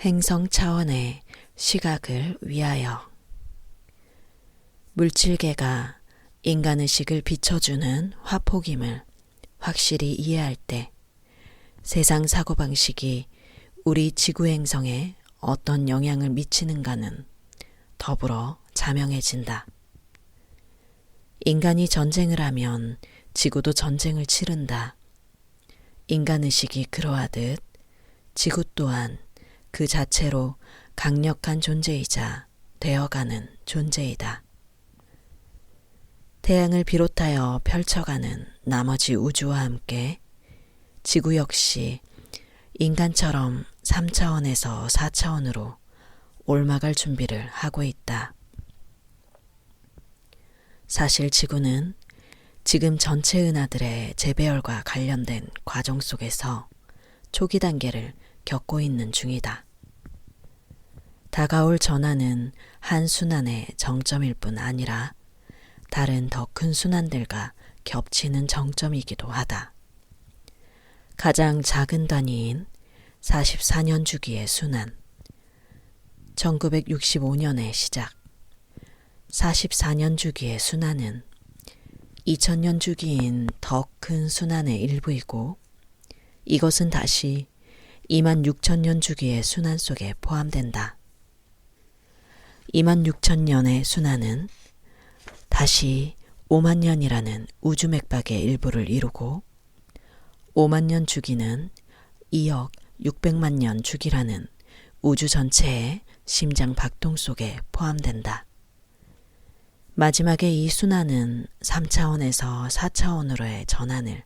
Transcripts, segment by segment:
행성 차원의 시각을 위하여. 물질계가 인간의식을 비춰주는 화폭임을 확실히 이해할 때 세상 사고방식이 우리 지구 행성에 어떤 영향을 미치는가는 더불어 자명해진다. 인간이 전쟁을 하면 지구도 전쟁을 치른다. 인간의식이 그러하듯 지구 또한 그 자체로 강력한 존재이자 되어가는 존재이다. 태양을 비롯하여 펼쳐가는 나머지 우주와 함께 지구 역시 인간처럼 3차원에서 4차원으로 올라갈 준비를 하고 있다. 사실 지구는 지금 전체 은하들의 재배열과 관련된 과정 속에서 초기 단계를 겪고 있는 중이다. 다가올 전환은 한 순환의 정점일 뿐 아니라 다른 더 큰 순환들과 겹치는 정점이기도 하다. 가장 작은 단위인 44년 주기의 순환, 1965년의 시작, 44년 주기의 순환은 2000년 주기인 더 큰 순환의 일부이고 이것은 다시 26,000년 주기의 순환 속에 포함된다. 26,000년의 순환은 다시 5만 년이라는 우주 맥박의 일부를 이루고 5만 년 주기는 2억 600만 년 주기라는 우주 전체의 심장 박동 속에 포함된다. 마지막에 이 순환은 3차원에서 4차원으로의 전환을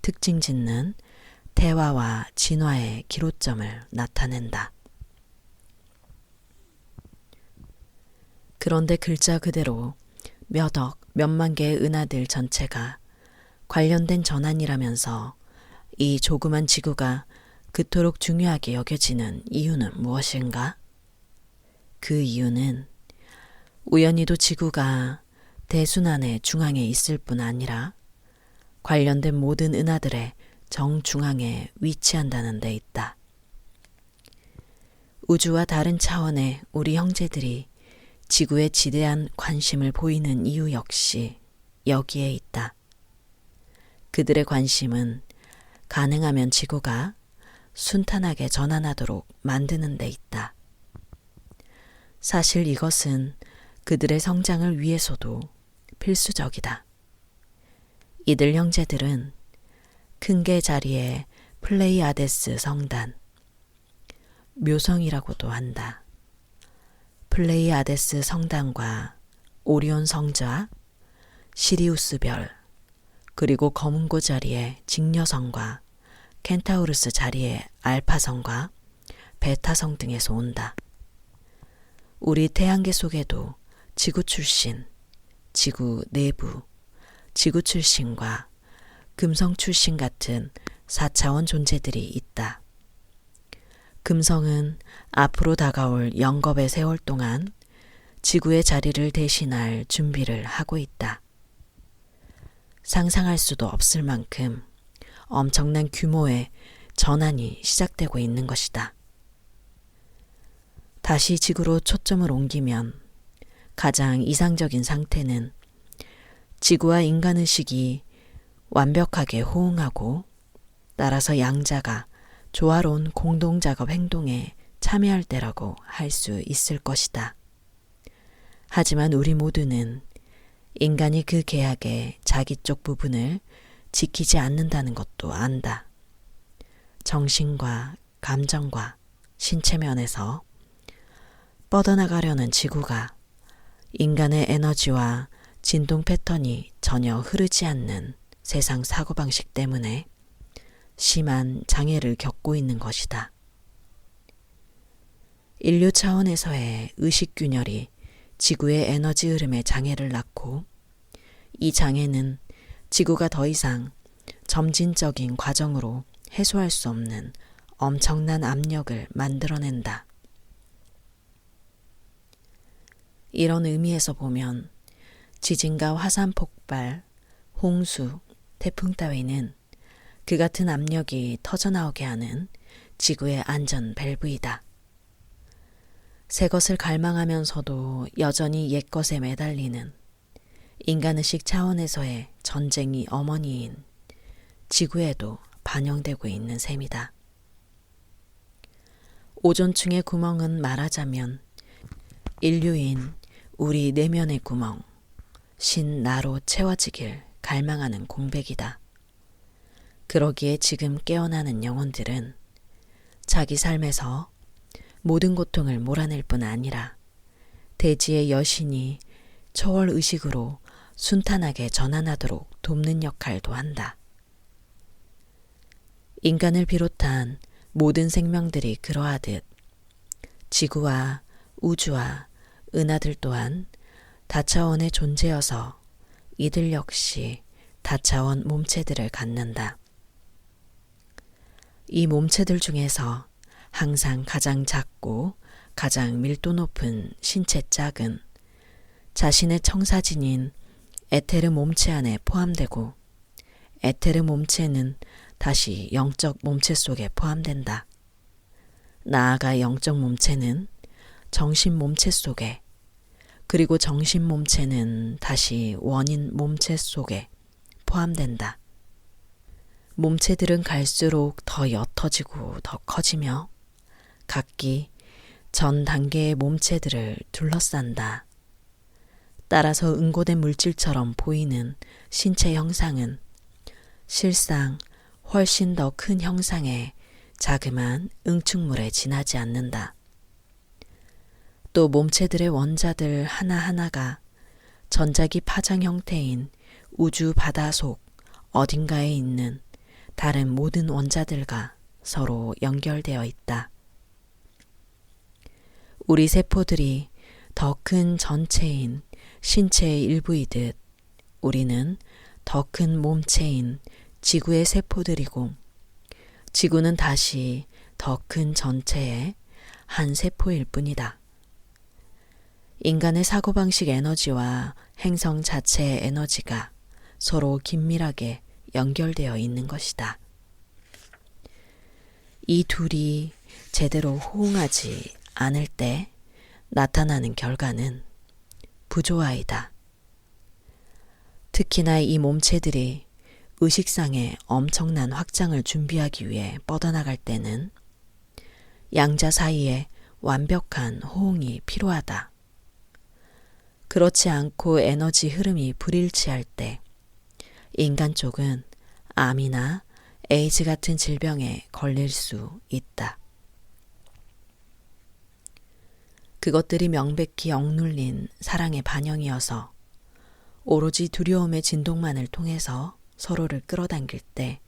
특징 짓는 태화와 진화의 기로점을 나타낸다. 그런데 글자 그대로 몇 억, 몇만 개의 은하들 전체가 관련된 전환이라면서 이 조그만 지구가 그토록 중요하게 여겨지는 이유는 무엇인가? 그 이유는 우연히도 지구가 대순환의 중앙에 있을 뿐 아니라 관련된 모든 은하들의 정중앙에 위치한다는 데 있다. 우주와 다른 차원의 우리 형제들이 지구에 지대한 관심을 보이는 이유 역시 여기에 있다. 그들의 관심은 가능하면 지구가 순탄하게 전환하도록 만드는 데 있다. 사실 이것은 그들의 성장을 위해서도 필수적이다. 이들 형제들은 큰 개 자리에 플레이아데스 성단, 묘성이라고도 한다. 플레이아데스 성단과 오리온 성자, 시리우스별, 그리고 검은고 자리에 직녀성과 켄타우루스 자리에 알파성과 베타성 등에서 온다. 우리 태양계 속에도 지구 출신, 지구 내부, 지구 출신과 금성 출신 같은 4차원 존재들이 있다. 금성은 앞으로 다가올 영겁의 세월 동안 지구의 자리를 대신할 준비를 하고 있다. 상상할 수도 없을 만큼 엄청난 규모의 전환이 시작되고 있는 것이다. 다시 지구로 초점을 옮기면 가장 이상적인 상태는 지구와 인간의식이 완벽하게 호응하고 따라서 양자가 조화로운 공동작업 행동에 참여할 때라고 할 수 있을 것이다. 하지만 우리 모두는 인간이 그 계약의 자기 쪽 부분을 지키지 않는다는 것도 안다. 정신과 감정과 신체 면에서 뻗어나가려는 지구가 인간의 에너지와 진동 패턴이 전혀 흐르지 않는 세상 사고방식 때문에 심한 장애를 겪고 있는 것이다. 인류 차원에서의 의식균열이 지구의 에너지 흐름에 장애를 낳고 이 장애는 지구가 더 이상 점진적인 과정으로 해소할 수 없는 엄청난 압력을 만들어낸다. 이런 의미에서 보면 지진과 화산 폭발, 홍수, 태풍 따위는 그 같은 압력이 터져나오게 하는 지구의 안전 밸브이다. 새 것을 갈망하면서도 여전히 옛 것에 매달리는 인간의식 차원에서의 전쟁이 어머니인 지구에도 반영되고 있는 셈이다. 오존층의 구멍은 말하자면 인류인 우리 내면의 구멍, 신나로 채워지길 갈망하는 공백이다. 그러기에 지금 깨어나는 영혼들은 자기 삶에서 모든 고통을 몰아낼 뿐 아니라 대지의 여신이 초월 의식으로 순탄하게 전환하도록 돕는 역할도 한다. 인간을 비롯한 모든 생명들이 그러하듯 지구와 우주와 은하들 또한 다차원의 존재여서 이들 역시 다차원 몸체들을 갖는다. 이 몸체들 중에서 항상 가장 작고 가장 밀도 높은 신체 짝은 자신의 청사진인 에테르 몸체 안에 포함되고 에테르 몸체는 다시 영적 몸체 속에 포함된다. 나아가 영적 몸체는 정신 몸체 속에, 그리고 정신 몸체는 다시 원인 몸체 속에 포함된다. 몸체들은 갈수록 더 옅어지고 더 커지며 각기 전 단계의 몸체들을 둘러싼다. 따라서 응고된 물질처럼 보이는 신체 형상은 실상 훨씬 더 큰 형상의 자그마한 응축물에 지나지 않는다. 또 몸체들의 원자들 하나하나가 전자기 파장 형태인 우주 바다 속 어딘가에 있는 다른 모든 원자들과 서로 연결되어 있다. 우리 세포들이 더 큰 전체인 신체의 일부이듯 우리는 더 큰 몸체인 지구의 세포들이고 지구는 다시 더 큰 전체의 한 세포일 뿐이다. 인간의 사고방식 에너지와 행성 자체의 에너지가 서로 긴밀하게 연결되어 있는 것이다. 이 둘이 제대로 호응하지 않을 때 나타나는 결과는 부조화이다. 특히나 이 몸체들이 의식상의 엄청난 확장을 준비하기 위해 뻗어나갈 때는 양자 사이에 완벽한 호응이 필요하다. 그렇지 않고 에너지 흐름이 불일치할 때 인간 쪽은 암이나 에이즈 같은 질병에 걸릴 수 있다. 그것들이 명백히 억눌린 사랑의 반영이어서 오로지 두려움의 진동만을 통해서 서로를 끌어당길 때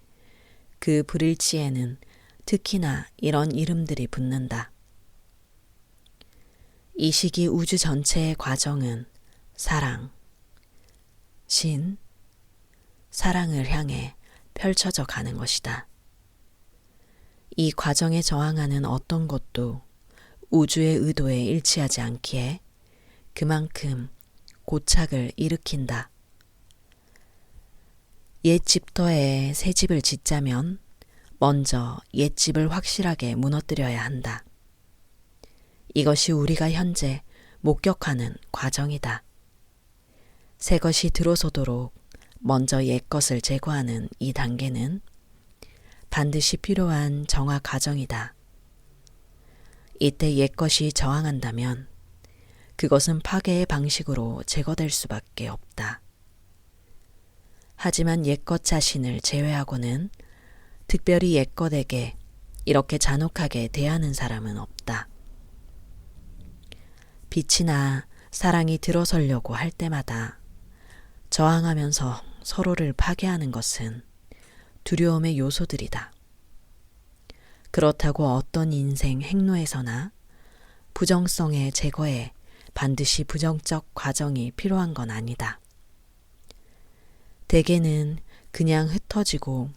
그 불일치에는 특히나 이런 이름들이 붙는다. 이 시기 우주 전체의 과정은 사랑, 신, 사랑을 향해 펼쳐져 가는 것이다. 이 과정에 저항하는 어떤 것도 우주의 의도에 일치하지 않기에 그만큼 고착을 일으킨다. 옛 집터에 새 집을 짓자면 먼저 옛 집을 확실하게 무너뜨려야 한다. 이것이 우리가 현재 목격하는 과정이다. 새 것이 들어서도록 먼저 옛 것을 제거하는 이 단계는 반드시 필요한 정화 과정이다. 이때 옛 것이 저항한다면 그것은 파괴의 방식으로 제거될 수밖에 없다. 하지만 옛것 자신을 제외하고는 특별히 옛것에게 이렇게 잔혹하게 대하는 사람은 없다. 빛이나 사랑이 들어서려고 할 때마다 저항하면서 서로를 파괴하는 것은 두려움의 요소들이다. 그렇다고 어떤 인생 행로에서나 부정성의 제거에 반드시 부정적 과정이 필요한 건 아니다. 대개는 그냥 흩어지고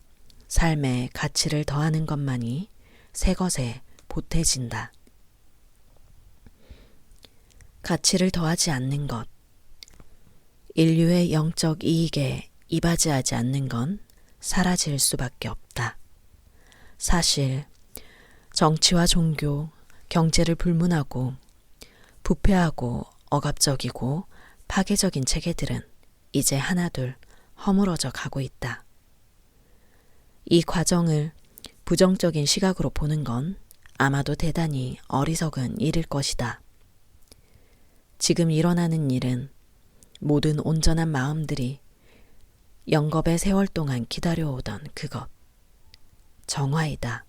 삶에 가치를 더하는 것만이 새 것에 보태진다. 가치를 더하지 않는 것, 인류의 영적 이익에 이바지하지 않는 건 사라질 수밖에 없다. 사실 정치와 종교, 경제를 불문하고 부패하고 억압적이고 파괴적인 체계들은 이제 하나둘 허물어져 가고 있다. 이 과정을 부정적인 시각으로 보는 건 아마도 대단히 어리석은 일일 것이다. 지금 일어나는 일은 모든 온전한 마음들이 영겁의 세월 동안 기다려오던 그것, 정화이다.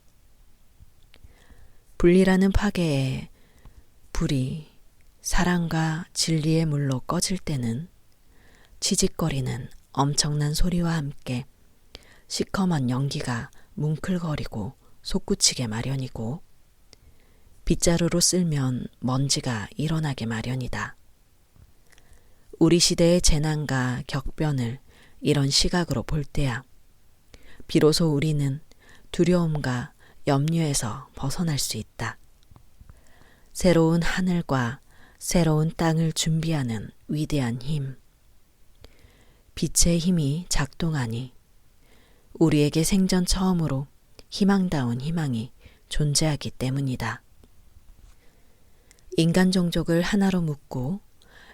분리라는 파괴에 불이 사랑과 진리의 물로 꺼질 때는 치직거리는 엄청난 소리와 함께 시커먼 연기가 뭉클거리고 솟구치게 마련이고 빗자루로 쓸면 먼지가 일어나게 마련이다. 우리 시대의 재난과 격변을 이런 시각으로 볼 때야 비로소 우리는 두려움과 염려에서 벗어날 수 있다. 새로운 하늘과 새로운 땅을 준비하는 위대한 힘, 빛의 힘이 작동하니 우리에게 생전 처음으로 희망다운 희망이 존재하기 때문이다. 인간 종족을 하나로 묶고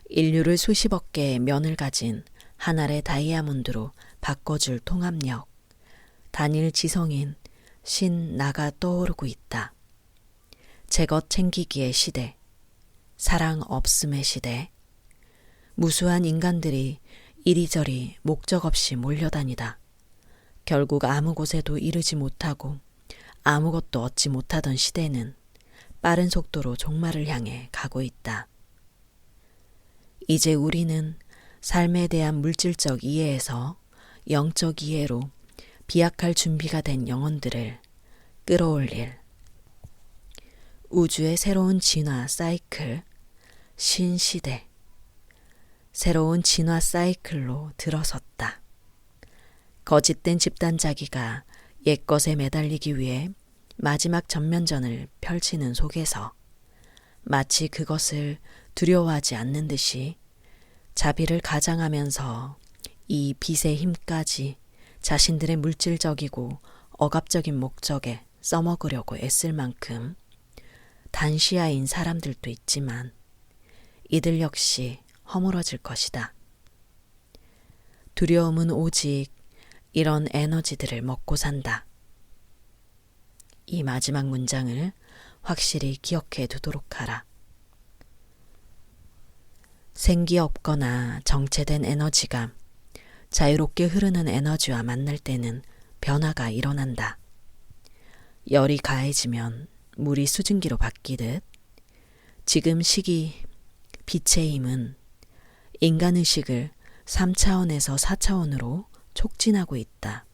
인류를 수십억 개의 면을 가진 한 알의 다이아몬드로 바꿔줄 통합력, 단일 지성인 신 나가 떠오르고 있다. 제것 챙기기의 시대, 사랑 없음의 시대, 무수한 인간들이 이리저리 목적 없이 몰려다니다 결국 아무 곳에도 이르지 못하고 아무것도 얻지 못하던 시대는 빠른 속도로 종말을 향해 가고 있다. 이제 우리는 삶에 대한 물질적 이해에서 영적 이해로 비약할 준비가 된 영혼들을 끌어올릴 우주의 새로운 진화 사이클, 신시대, 새로운 진화 사이클로 들어섰다. 거짓된 집단자기가 옛것에 매달리기 위해 마지막 전면전을 펼치는 속에서 마치 그것을 두려워하지 않는 듯이 자비를 가장하면서 이 빛의 힘까지 자신들의 물질적이고 억압적인 목적에 써먹으려고 애쓸 만큼 단시아인 사람들도 있지만 이들 역시 허물어질 것이다. 두려움은 오직 이런 에너지들을 먹고 산다. 이 마지막 문장을 확실히 기억해 두도록 하라. 생기 없거나 정체된 에너지가 자유롭게 흐르는 에너지와 만날 때는 변화가 일어난다. 열이 가해지면 물이 수증기로 바뀌듯 지금 시기 빛의 힘은 인간의식을 3차원에서 4차원으로 촉진하고 있다.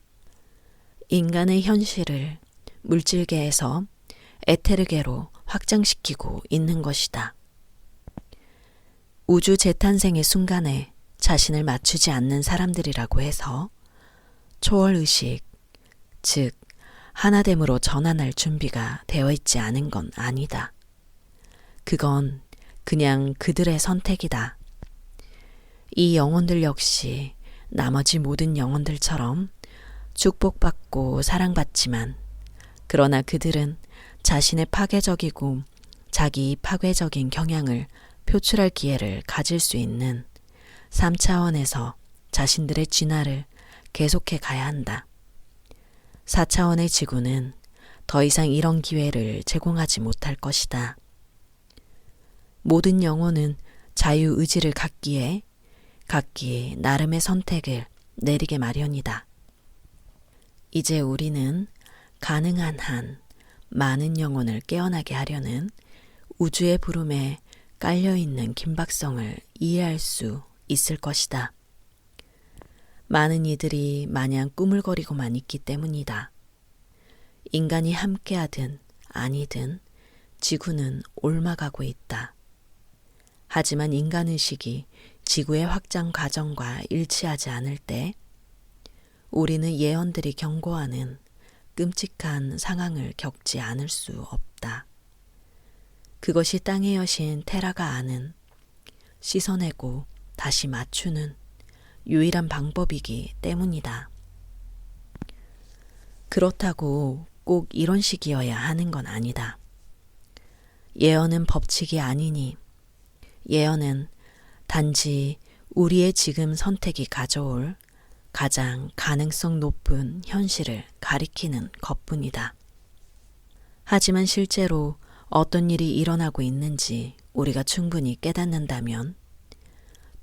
인간의 현실을 물질계에서 에테르계로 확장시키고 있는 것이다. 우주 재탄생의 순간에 자신을 맞추지 않는 사람들이라고 해서 초월의식, 즉 하나됨으로 전환할 준비가 되어 있지 않은 건 아니다. 그건 그냥 그들의 선택이다. 이 영혼들 역시 나머지 모든 영혼들처럼 축복받고 사랑받지만 그러나 그들은 자신의 파괴적이고 자기 파괴적인 경향을 표출할 기회를 가질 수 있는 3차원에서 자신들의 진화를 계속해 가야 한다. 4차원의 지구는 더 이상 이런 기회를 제공하지 못할 것이다. 모든 영혼은 자유의지를 갖기에 각기 나름의 선택을 내리게 마련이다. 이제 우리는 가능한 한 많은 영혼을 깨어나게 하려는 우주의 부름에 깔려있는 긴박성을 이해할 수 있을 것이다. 많은 이들이 마냥 꾸물거리고만 있기 때문이다. 인간이 함께하든 아니든 지구는 옮아가고 있다. 하지만 인간의식이 지구의 확장 과정과 일치하지 않을 때 우리는 예언들이 경고하는 끔찍한 상황을 겪지 않을 수 없다. 그것이 땅의 여신 테라가 아는 씻어내고 다시 맞추는 유일한 방법이기 때문이다. 그렇다고 꼭 이런 식이어야 하는 건 아니다. 예언은 법칙이 아니니 예언은 단지 우리의 지금 선택이 가져올 가장 가능성 높은 현실을 가리키는 것뿐이다. 하지만 실제로 어떤 일이 일어나고 있는지 우리가 충분히 깨닫는다면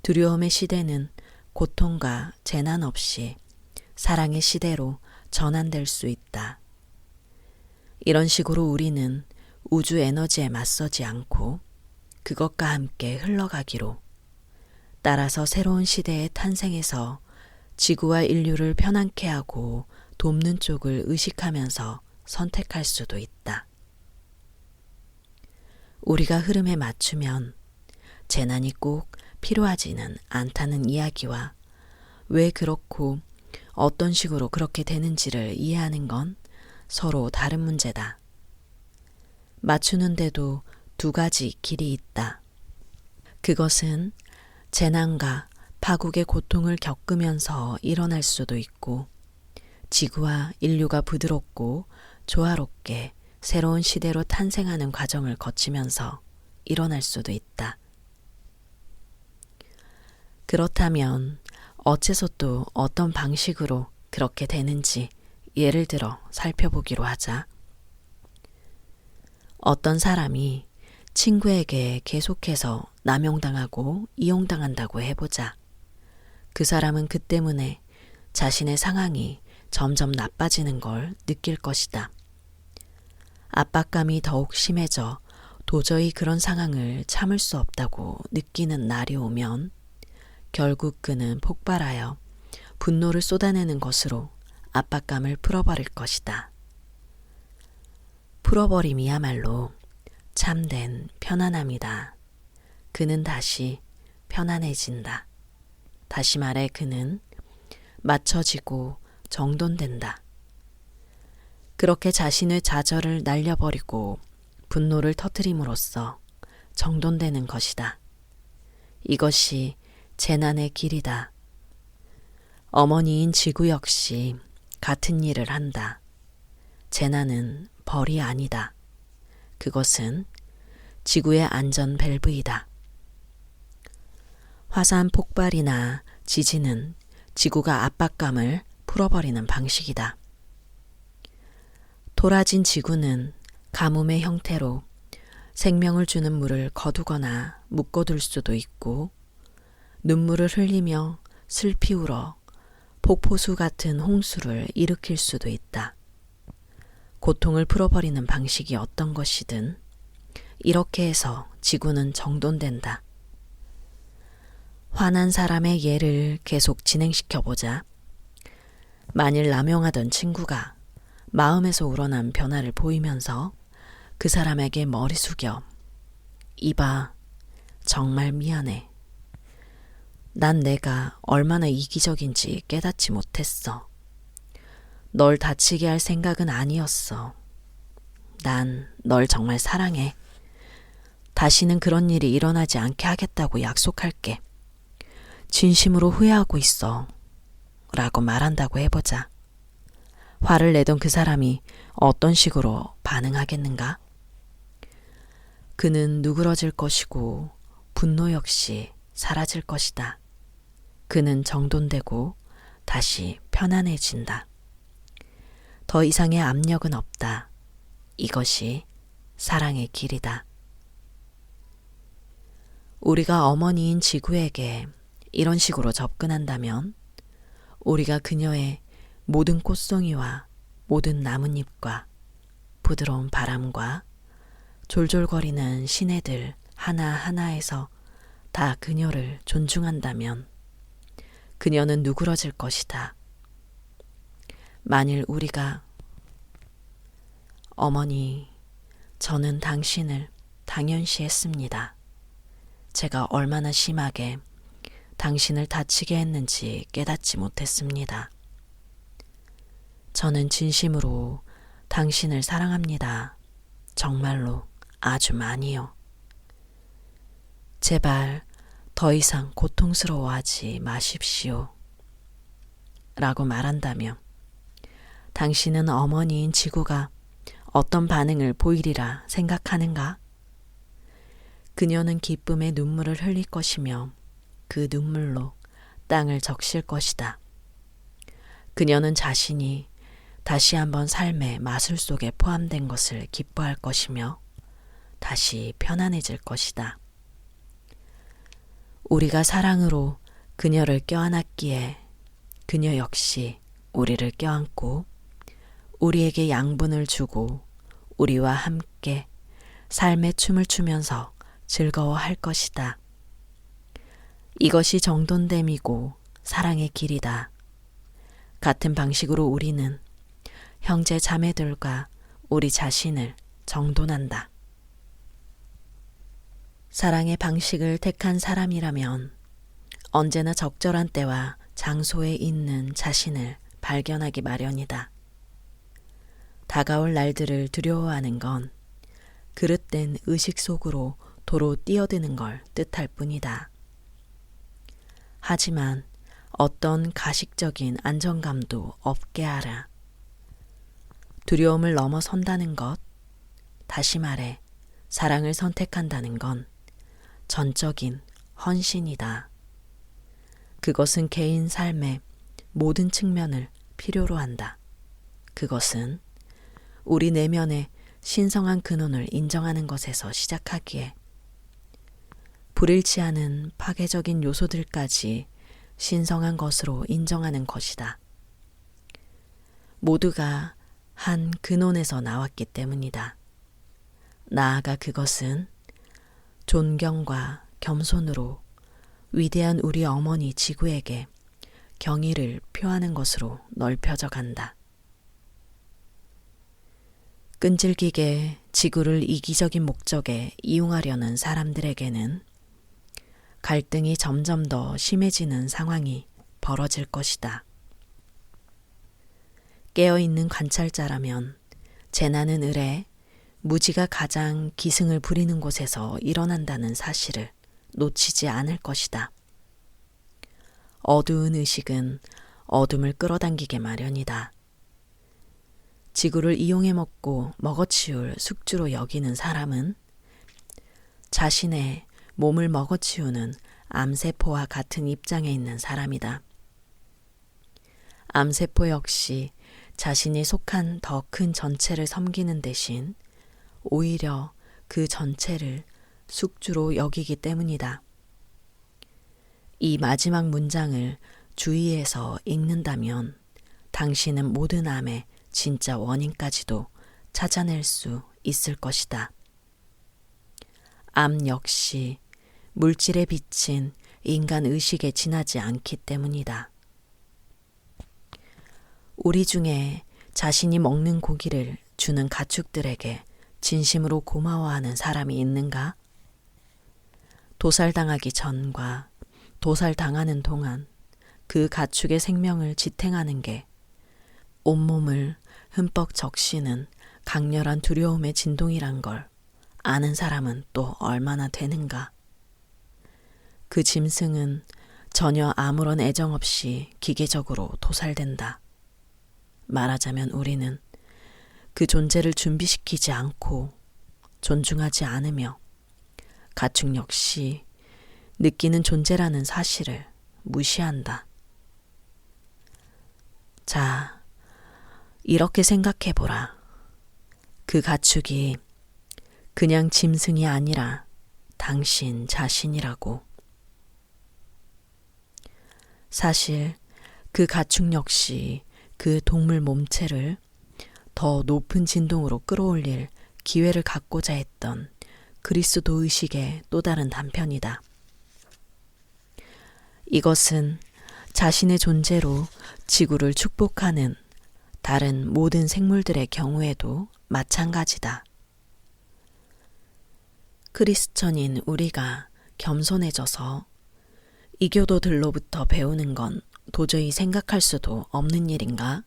두려움의 시대는 고통과 재난 없이 사랑의 시대로 전환될 수 있다. 이런 식으로 우리는 우주 에너지에 맞서지 않고 그것과 함께 흘러가기로, 따라서 새로운 시대의 탄생에서 지구와 인류를 편안케 하고 돕는 쪽을 의식하면서 선택할 수도 있다. 우리가 흐름에 맞추면 재난이 꼭 필요하지는 않다는 이야기와 왜 그렇고 어떤 식으로 그렇게 되는지를 이해하는 건 서로 다른 문제다. 맞추는데도 두 가지 길이 있다. 그것은 재난과 파국의 고통을 겪으면서 일어날 수도 있고, 지구와 인류가 부드럽고 조화롭게 새로운 시대로 탄생하는 과정을 거치면서 일어날 수도 있다. 그렇다면 어째서 또 어떤 방식으로 그렇게 되는지 예를 들어 살펴보기로 하자. 어떤 사람이 친구에게 계속해서 남용당하고 이용당한다고 해보자. 그 사람은 그 때문에 자신의 상황이 점점 나빠지는 걸 느낄 것이다. 압박감이 더욱 심해져 도저히 그런 상황을 참을 수 없다고 느끼는 날이 오면 결국 그는 폭발하여 분노를 쏟아내는 것으로 압박감을 풀어버릴 것이다. 풀어버림이야말로 참된 편안함이다. 그는 다시 편안해진다. 다시 말해 그는 맞춰지고 정돈된다. 그렇게 자신의 좌절을 날려버리고 분노를 터뜨림으로써 정돈되는 것이다. 이것이 재난의 길이다. 어머니인 지구 역시 같은 일을 한다. 재난은 벌이 아니다. 그것은 지구의 안전 밸브이다. 화산 폭발이나 지진은 지구가 압박감을 풀어버리는 방식이다. 토라진 지구는 가뭄의 형태로 생명을 주는 물을 거두거나 묶어둘 수도 있고, 눈물을 흘리며 슬피 울어 폭포수 같은 홍수를 일으킬 수도 있다. 고통을 풀어버리는 방식이 어떤 것이든 이렇게 해서 지구는 정돈된다. 화난 사람의 예를 계속 진행시켜보자. 만일 남용하던 친구가 마음에서 우러난 변화를 보이면서 그 사람에게 머리 숙여 이봐, 정말 미안해. 난 내가 얼마나 이기적인지 깨닫지 못했어. 널 다치게 할 생각은 아니었어. 난 널 정말 사랑해. 다시는 그런 일이 일어나지 않게 하겠다고 약속할게. 진심으로 후회하고 있어. 라고 말한다고 해보자. 화를 내던 그 사람이 어떤 식으로 반응하겠는가? 그는 누그러질 것이고 분노 역시 사라질 것이다. 그는 정돈되고 다시 편안해진다. 더 이상의 압력은 없다. 이것이 사랑의 길이다. 우리가 어머니인 지구에게 이런 식으로 접근한다면 우리가 그녀의 모든 꽃송이와 모든 나뭇잎과 부드러운 바람과 졸졸거리는 시내들 하나하나에서 다 그녀를 존중한다면 그녀는 누그러질 것이다. 만일 우리가 어머니, 저는 당신을 당연시했습니다. 제가 얼마나 심하게 당신을 다치게 했는지 깨닫지 못했습니다. 저는 진심으로 당신을 사랑합니다. 정말로 아주 많이요. 제발 더 이상 고통스러워하지 마십시오. 라고 말한다며 당신은 어머니인 지구가 어떤 반응을 보이리라 생각하는가? 그녀는 기쁨의 눈물을 흘릴 것이며 그 눈물로 땅을 적실 것이다. 그녀는 자신이 다시 한번 삶의 마술 속에 포함된 것을 기뻐할 것이며 다시 편안해질 것이다. 우리가 사랑으로 그녀를 껴안았기에 그녀 역시 우리를 껴안고 우리에게 양분을 주고 우리와 함께 삶의 춤을 추면서 즐거워할 것이다. 이것이 정돈됨이고 사랑의 길이다. 같은 방식으로 우리는 형제 자매들과 우리 자신을 정돈한다. 사랑의 방식을 택한 사람이라면 언제나 적절한 때와 장소에 있는 자신을 발견하기 마련이다. 다가올 날들을 두려워하는 건 그릇된 의식 속으로 도로 뛰어드는 걸 뜻할 뿐이다. 하지만 어떤 가식적인 안정감도 없게 하라. 두려움을 넘어선다는 것, 다시 말해 사랑을 선택한다는 건 전적인 헌신이다. 그것은 개인 삶의 모든 측면을 필요로 한다. 그것은 우리 내면의 신성한 근원을 인정하는 것에서 시작하기에 불일치 않은 파괴적인 요소들까지 신성한 것으로 인정하는 것이다. 모두가 한 근원에서 나왔기 때문이다. 나아가 그것은 존경과 겸손으로 위대한 우리 어머니 지구에게 경의를 표하는 것으로 넓혀져 간다. 끈질기게 지구를 이기적인 목적에 이용하려는 사람들에게는 갈등이 점점 더 심해지는 상황이 벌어질 것이다. 깨어있는 관찰자라면 재난은 을에 무지가 가장 기승을 부리는 곳에서 일어난다는 사실을 놓치지 않을 것이다. 어두운 의식은 어둠을 끌어당기게 마련이다. 지구를 이용해 먹고 먹어치울 숙주로 여기는 사람은 자신의 몸을 먹어치우는 암세포와 같은 입장에 있는 사람이다. 암세포 역시 자신이 속한 더 큰 전체를 섬기는 대신 오히려 그 전체를 숙주로 여기기 때문이다. 이 마지막 문장을 주의해서 읽는다면 당신은 모든 암의 진짜 원인까지도 찾아낼 수 있을 것이다. 암 역시 물질에 비친 인간 의식에 지나지 않기 때문이다. 우리 중에 자신이 먹는 고기를 주는 가축들에게 진심으로 고마워하는 사람이 있는가? 도살당하기 전과 도살당하는 동안 그 가축의 생명을 지탱하는 게 온몸을 흠뻑 적시는 강렬한 두려움의 진동이란 걸 아는 사람은 또 얼마나 되는가? 그 짐승은 전혀 아무런 애정 없이 기계적으로 도살된다. 말하자면 우리는 그 존재를 준비시키지 않고 존중하지 않으며 가축 역시 느끼는 존재라는 사실을 무시한다. 자, 이렇게 생각해보라. 그 가축이 그냥 짐승이 아니라 당신 자신이라고. 사실 그 가축 역시 그 동물 몸체를 더 높은 진동으로 끌어올릴 기회를 갖고자 했던 그리스도 의식의 또 다른 단편이다. 이것은 자신의 존재로 지구를 축복하는 다른 모든 생물들의 경우에도 마찬가지다. 크리스천인 우리가 겸손해져서 이교도들로부터 배우는 건 도저히 생각할 수도 없는 일인가?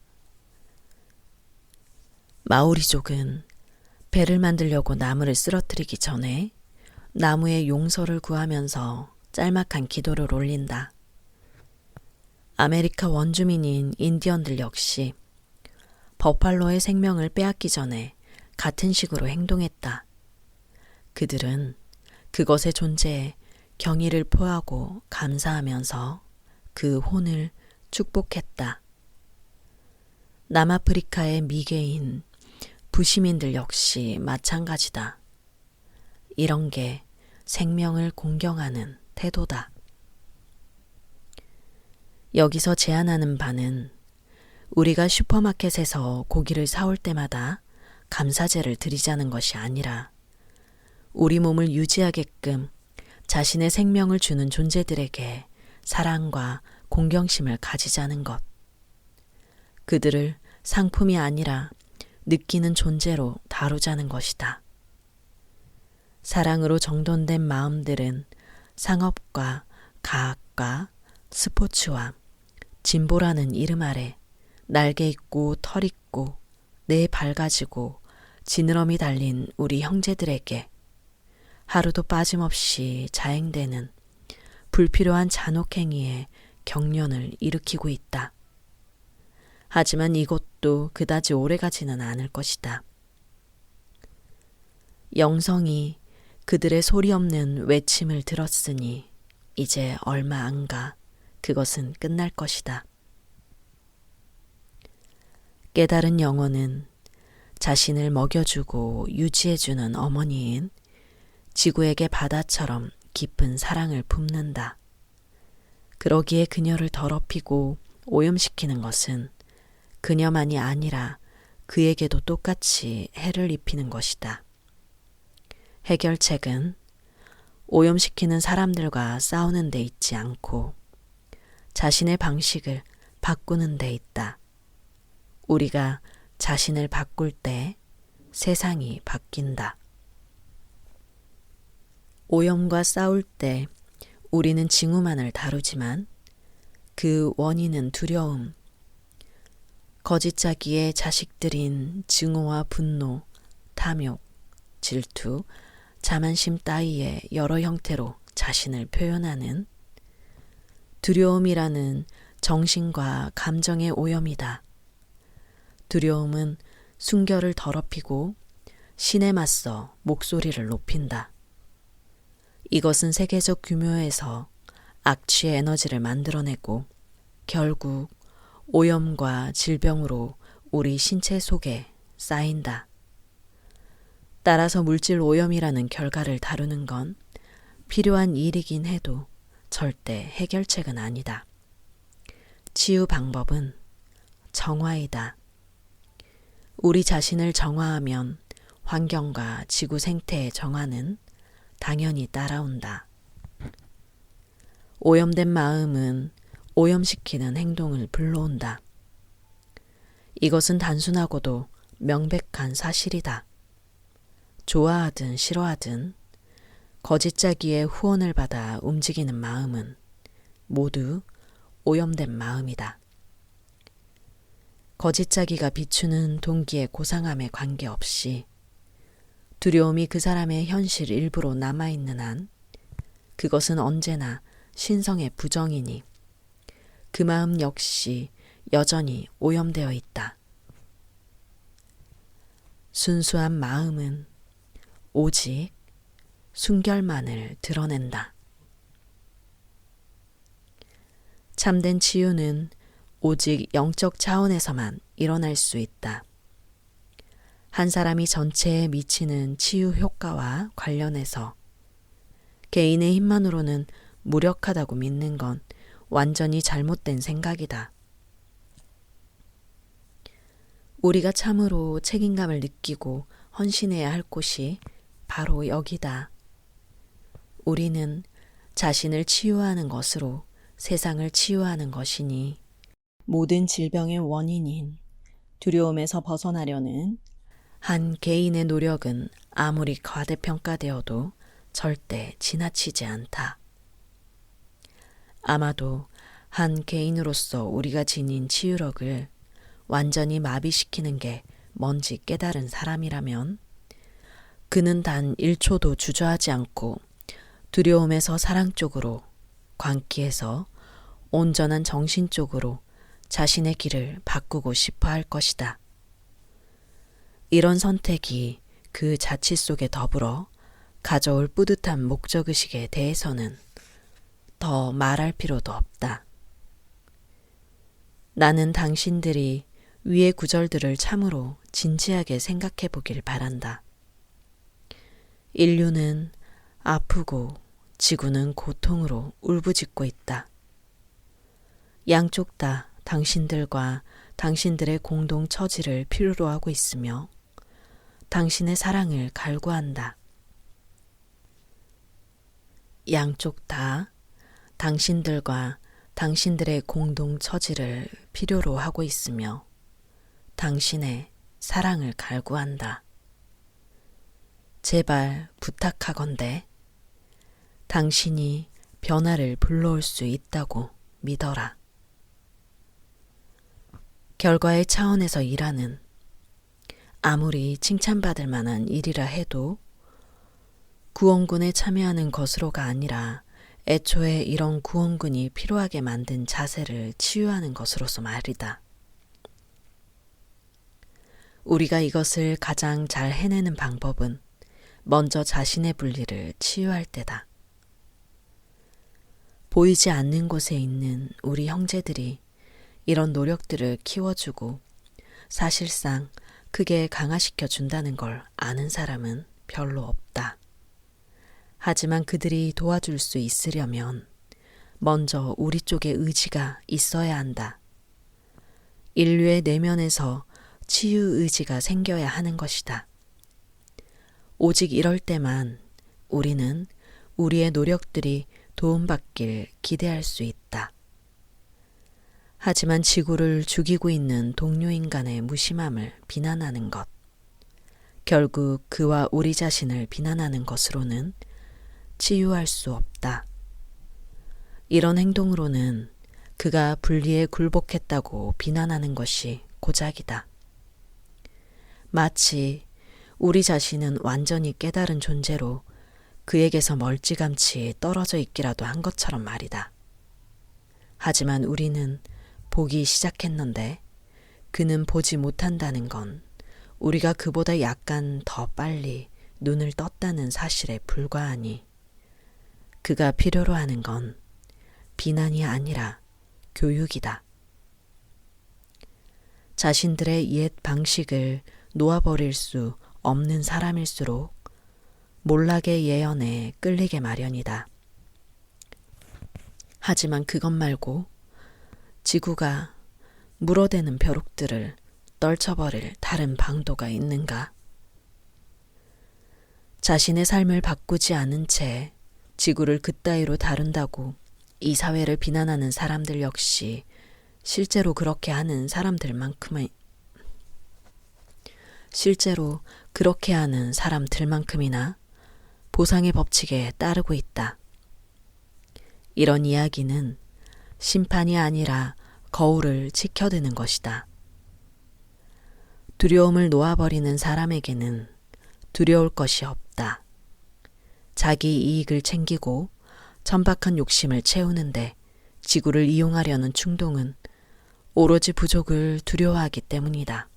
마오리족은 배를 만들려고 나무를 쓰러뜨리기 전에 나무에 용서를 구하면서 짤막한 기도를 올린다. 아메리카 원주민인 인디언들 역시 버팔로의 생명을 빼앗기 전에 같은 식으로 행동했다. 그들은 그것의 존재에 경의를 표하고 감사하면서 그 혼을 축복했다. 남아프리카의 미개인 부시민들 역시 마찬가지다. 이런 게 생명을 공경하는 태도다. 여기서 제안하는 바는 우리가 슈퍼마켓에서 고기를 사올 때마다 감사제를 드리자는 것이 아니라 우리 몸을 유지하게끔 자신의 생명을 주는 존재들에게 사랑과 공경심을 가지자는 것. 그들을 상품이 아니라 느끼는 존재로 다루자는 것이다. 사랑으로 정돈된 마음들은 상업과 가학과 스포츠와 진보라는 이름 아래 날개 있고 털 있고 뇌 밝아지고 지느러미 달린 우리 형제들에게 하루도 빠짐없이 자행되는 불필요한 잔혹행위에 경련을 일으키고 있다. 하지만 이것도 그다지 오래가지는 않을 것이다. 영성이 그들의 소리 없는 외침을 들었으니 이제 얼마 안 가 그것은 끝날 것이다. 깨달은 영혼은 자신을 먹여주고 유지해주는 어머니인 지구에게 바다처럼 깊은 사랑을 품는다. 그러기에 그녀를 더럽히고 오염시키는 것은 그녀만이 아니라 그에게도 똑같이 해를 입히는 것이다. 해결책은 오염시키는 사람들과 싸우는 데 있지 않고 자신의 방식을 바꾸는 데 있다. 우리가 자신을 바꿀 때 세상이 바뀐다. 오염과 싸울 때 우리는 징후만을 다루지만 그 원인은 두려움, 거짓자기의 자식들인 증오와 분노, 탐욕, 질투, 자만심 따위의 여러 형태로 자신을 표현하는 두려움이라는 정신과 감정의 오염이다. 두려움은 순결을 더럽히고 신에 맞서 목소리를 높인다. 이것은 세계적 규모에서 악취의 에너지를 만들어내고 결국 오염과 질병으로 우리 신체 속에 쌓인다. 따라서 물질 오염이라는 결과를 다루는 건 필요한 일이긴 해도 절대 해결책은 아니다. 치유 방법은 정화이다. 우리 자신을 정화하면 환경과 지구 생태의 정화는 당연히 따라온다. 오염된 마음은 오염시키는 행동을 불러온다. 이것은 단순하고도 명백한 사실이다. 좋아하든 싫어하든 거짓자기의 후원을 받아 움직이는 마음은 모두 오염된 마음이다. 거짓자기가 비추는 동기의 고상함에 관계없이 두려움이 그 사람의 현실 일부로 남아있는 한 그것은 언제나 신성의 부정이니 그 마음 역시 여전히 오염되어 있다. 순수한 마음은 오직 순결만을 드러낸다. 참된 치유는 오직 영적 차원에서만 일어날 수 있다. 한 사람이 전체에 미치는 치유 효과와 관련해서 개인의 힘만으로는 무력하다고 믿는 건 완전히 잘못된 생각이다. 우리가 참으로 책임감을 느끼고 헌신해야 할 곳이 바로 여기다. 우리는 자신을 치유하는 것으로 세상을 치유하는 것이니 모든 질병의 원인인 두려움에서 벗어나려는 한 개인의 노력은 아무리 과대평가되어도 절대 지나치지 않다. 아마도 한 개인으로서 우리가 지닌 치유력을 완전히 마비시키는 게 뭔지 깨달은 사람이라면 그는 단 1초도 주저하지 않고 두려움에서 사랑 쪽으로, 광기에서 온전한 정신 쪽으로 자신의 길을 바꾸고 싶어 할 것이다. 이런 선택이 그 자치 속에 더불어 가져올 뿌듯한 목적의식에 대해서는 더 말할 필요도 없다. 나는 당신들이 위의 구절들을 참으로 진지하게 생각해 보길 바란다. 인류는 아프고 지구는 고통으로 울부짖고 있다. 양쪽 다 당신들과 당신들의 공동 처지를 필요로 하고 있으며 당신의 사랑을 갈구한다. 양쪽 다 당신들과 당신들의 공동 처지를 필요로 하고 있으며 당신의 사랑을 갈구한다. 제발 부탁하건대 당신이 변화를 불러올 수 있다고 믿어라. 결과의 차원에서 일하는 아무리 칭찬받을 만한 일이라 해도 구원군에 참여하는 것으로가 아니라 애초에 이런 구원군이 필요하게 만든 자세를 치유하는 것으로서 말이다. 우리가 이것을 가장 잘 해내는 방법은 먼저 자신의 분리를 치유할 때다. 보이지 않는 곳에 있는 우리 형제들이 이런 노력들을 키워주고 사실상 크게 강화시켜 준다는 걸 아는 사람은 별로 없다. 하지만 그들이 도와줄 수 있으려면 먼저 우리 쪽에 의지가 있어야 한다. 인류의 내면에서 치유 의지가 생겨야 하는 것이다. 오직 이럴 때만 우리는 우리의 노력들이 도움받길 기대할 수 있다. 하지만 지구를 죽이고 있는 동료 인간의 무심함을 비난하는 것, 결국 그와 우리 자신을 비난하는 것으로는 치유할 수 없다. 이런 행동으로는 그가 분리에 굴복했다고 비난하는 것이 고작이다. 마치 우리 자신은 완전히 깨달은 존재로 그에게서 멀찌감치 떨어져 있기라도 한 것처럼 말이다. 하지만 우리는 보기 시작했는데 그는 보지 못한다는 건 우리가 그보다 약간 더 빨리 눈을 떴다는 사실에 불과하니 그가 필요로 하는 건 비난이 아니라 교육이다. 자신들의 옛 방식을 놓아버릴 수 없는 사람일수록 몰락의 예언에 끌리게 마련이다. 하지만 그것 말고 지구가 물어대는 벼룩들을 떨쳐버릴 다른 방도가 있는가? 자신의 삶을 바꾸지 않은 채 지구를 그따위로 다룬다고 이 사회를 비난하는 사람들 역시 실제로 그렇게 하는 사람들만큼이나 보상의 법칙에 따르고 있다. 이런 이야기는 심판이 아니라 거울을 치켜드는 것이다. 두려움을 놓아버리는 사람에게는 두려울 것이 없다. 자기 이익을 챙기고 천박한 욕심을 채우는데 지구를 이용하려는 충동은 오로지 부족을 두려워하기 때문이다.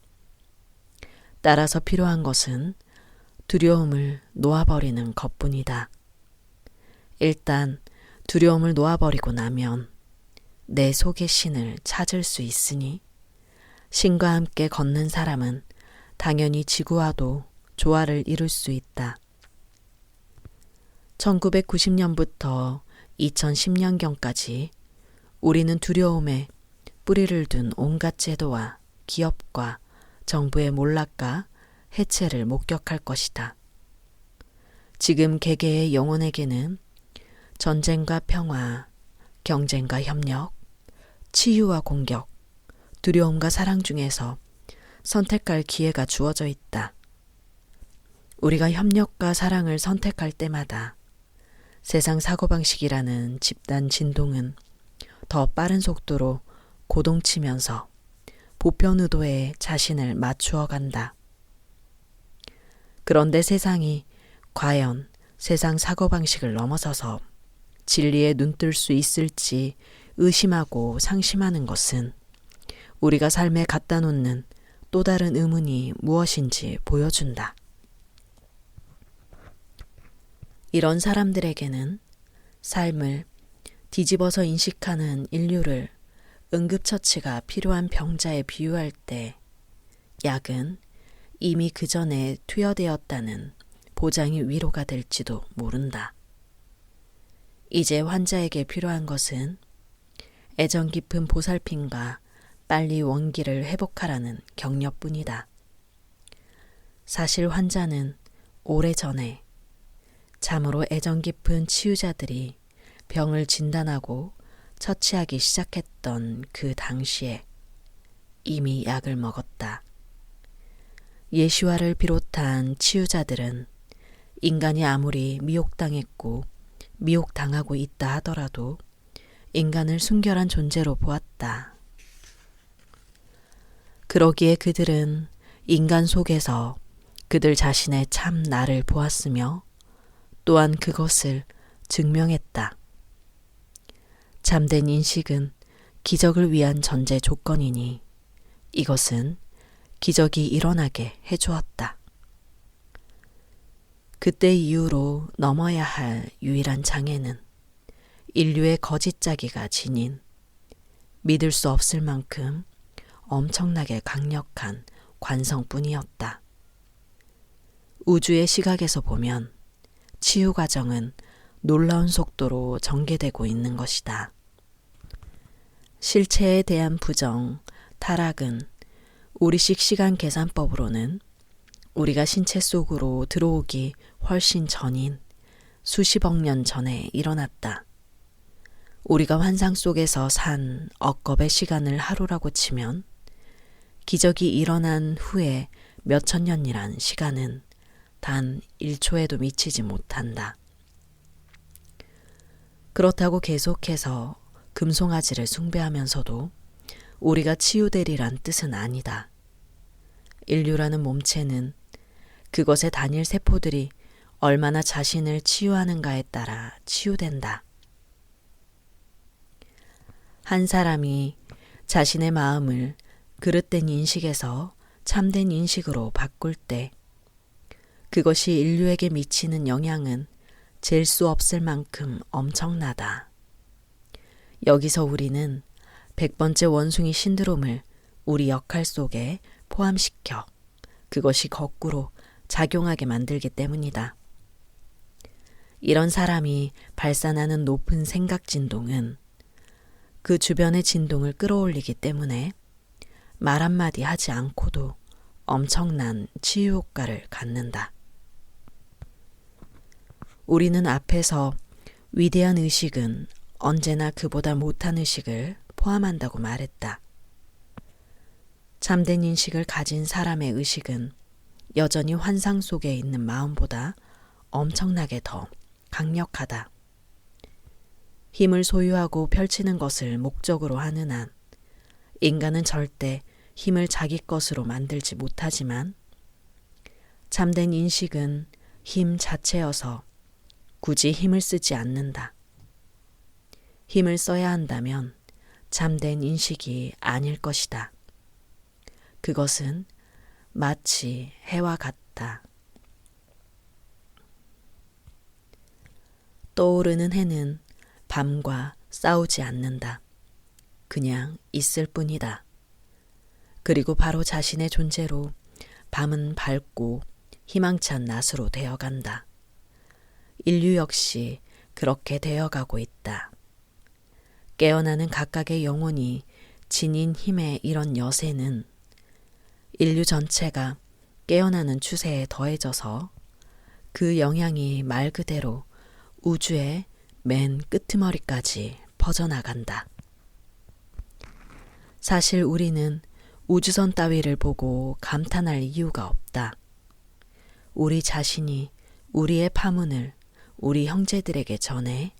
따라서 필요한 것은 두려움을 놓아버리는 것뿐이다. 일단 두려움을 놓아버리고 나면 내 속의 신을 찾을 수 있으니 신과 함께 걷는 사람은 당연히 지구와도 조화를 이룰 수 있다. 1990년부터 2010년경까지 우리는 두려움에 뿌리를 둔 온갖 제도와 기업과 정부의 몰락과 해체를 목격할 것이다. 지금 개개의 영혼에게는 전쟁과 평화, 경쟁과 협력, 치유와 공격, 두려움과 사랑 중에서 선택할 기회가 주어져 있다. 우리가 협력과 사랑을 선택할 때마다 세상 사고방식이라는 집단 진동은 더 빠른 속도로 고동치면서 보편 의도에 자신을 맞추어 간다. 그런데 세상이 과연 세상 사고방식을 넘어서서 진리에 눈뜰 수 있을지 의심하고 상심하는 것은 우리가 삶에 갖다 놓는 또 다른 의문이 무엇인지 보여준다. 이런 사람들에게는 삶을 뒤집어서 인식하는 인류를 응급처치가 필요한 병자에 비유할 때 약은 이미 그 전에 투여되었다는 보장이 위로가 될지도 모른다. 이제 환자에게 필요한 것은 애정 깊은 보살핌과 빨리 원기를 회복하라는 격려뿐이다. 사실 환자는 오래전에 참으로 애정 깊은 치유자들이 병을 진단하고 처치하기 시작했던 그 당시에 이미 약을 먹었다. 예시와를 비롯한 치유자들은 인간이 아무리 미혹당했고 미혹당하고 있다 하더라도 인간을 순결한 존재로 보았다. 그러기에 그들은 인간 속에서 그들 자신의 참 나를 보았으며 또한 그것을 증명했다. 참된 인식은 기적을 위한 전제 조건이니 이것은 기적이 일어나게 해주었다. 그때 이후로 넘어야 할 유일한 장애는 인류의 거짓짜기가 지닌 믿을 수 없을 만큼 엄청나게 강력한 관성뿐이었다. 우주의 시각에서 보면 치유 과정은 놀라운 속도로 전개되고 있는 것이다. 실체에 대한 부정, 타락은 우리식 시간 계산법으로는 우리가 신체 속으로 들어오기 훨씬 전인 수십억 년 전에 일어났다. 우리가 환상 속에서 산 억겁의 시간을 하루라고 치면 기적이 일어난 후에 몇천 년이란 시간은 단 1초에도 미치지 못한다. 그렇다고 계속해서 금송아지를 숭배하면서도 우리가 치유되리란 뜻은 아니다. 인류라는 몸체는 그것의 단일 세포들이 얼마나 자신을 치유하는가에 따라 치유된다. 한 사람이 자신의 마음을 그릇된 인식에서 참된 인식으로 바꿀 때 그것이 인류에게 미치는 영향은 잴 수 없을 만큼 엄청나다. 여기서 우리는 100번째 원숭이 신드롬을 우리 역할 속에 포함시켜 그것이 거꾸로 작용하게 만들기 때문이다. 이런 사람이 발산하는 높은 생각 진동은 그 주변의 진동을 끌어올리기 때문에 말 한마디 하지 않고도 엄청난 치유 효과를 갖는다. 우리는 앞에서 위대한 의식은 언제나 그보다 못한 의식을 포함한다고 말했다. 참된 인식을 가진 사람의 의식은 여전히 환상 속에 있는 마음보다 엄청나게 더 강력하다. 힘을 소유하고 펼치는 것을 목적으로 하는 한 인간은 절대 힘을 자기 것으로 만들지 못하지만 참된 인식은 힘 자체여서 굳이 힘을 쓰지 않는다. 힘을 써야 한다면 참된 인식이 아닐 것이다. 그것은 마치 해와 같다. 떠오르는 해는 밤과 싸우지 않는다. 그냥 있을 뿐이다. 그리고 바로 자신의 존재로 밤은 밝고 희망찬 낮으로 되어간다. 인류 역시 그렇게 되어가고 있다. 깨어나는 각각의 영혼이 지닌 힘의 이런 여세는 인류 전체가 깨어나는 추세에 더해져서 그 영향이 말 그대로 우주의 맨 끄트머리까지 퍼져나간다. 사실 우리는 우주선 따위를 보고 감탄할 이유가 없다. 우리 자신이 우리의 파문을 우리 형제들에게 전해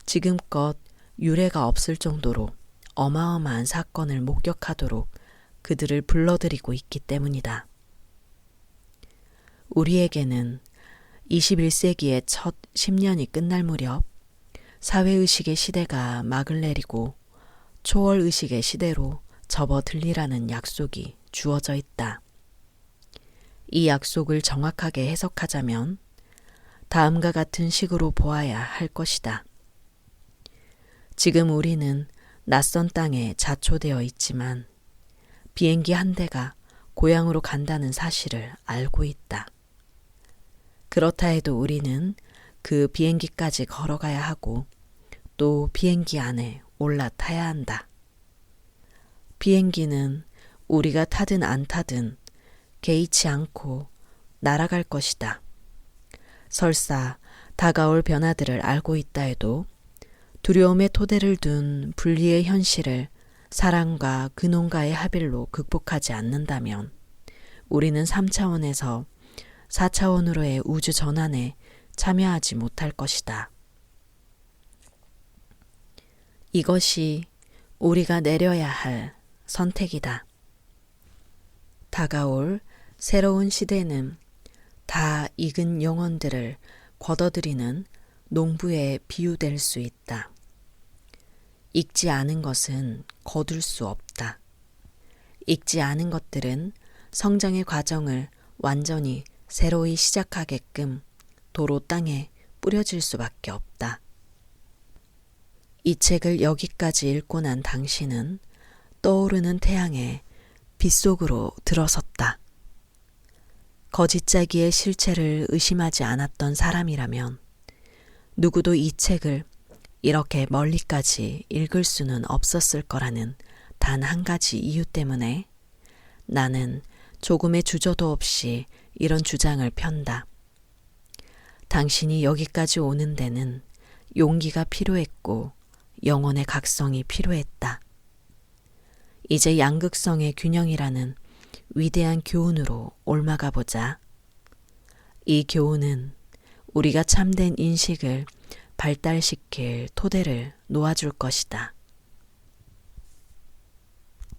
지금껏 유례가 없을 정도로 어마어마한 사건을 목격하도록 그들을 불러들이고 있기 때문이다. 우리에게는 21세기의 첫 10년이 끝날 무렵 사회의식의 시대가 막을 내리고 초월의식의 시대로 접어들리라는 약속이 주어져 있다. 이 약속을 정확하게 해석하자면 다음과 같은 식으로 보아야 할 것이다. 지금 우리는 낯선 땅에 자초되어 있지만 비행기 한 대가 고향으로 간다는 사실을 알고 있다. 그렇다 해도 우리는 그 비행기까지 걸어가야 하고 또 비행기 안에 올라타야 한다. 비행기는 우리가 타든 안 타든 개의치 않고 날아갈 것이다. 설사 다가올 변화들을 알고 있다 해도 두려움의 토대를 둔 분리의 현실을 사랑과 근원과의 합일로 극복하지 않는다면 우리는 3차원에서 4차원으로의 우주 전환에 참여하지 못할 것이다. 이것이 우리가 내려야 할 선택이다. 다가올 새로운 시대는 다 익은 영혼들을 걷어들이는 농부에 비유될 수 있다. 익지 않은 것은 거둘 수 없다. 익지 않은 것들은 성장의 과정을 완전히 새로이 시작하게끔 도로 땅에 뿌려질 수밖에 없다. 이 책을 여기까지 읽고 난 당신은 떠오르는 태양의 빛 속으로 들어섰다. 거짓짜기의 실체를 의심하지 않았던 사람이라면 누구도 이 책을 이렇게 멀리까지 읽을 수는 없었을 거라는 단 한 가지 이유 때문에 나는 조금의 주저도 없이 이런 주장을 편다. 당신이 여기까지 오는 데는 용기가 필요했고 영혼의 각성이 필요했다. 이제 양극성의 균형이라는 위대한 교훈으로 옮아가 보자. 이 교훈은 우리가 참된 인식을 발달시킬 토대를 놓아줄 것이다.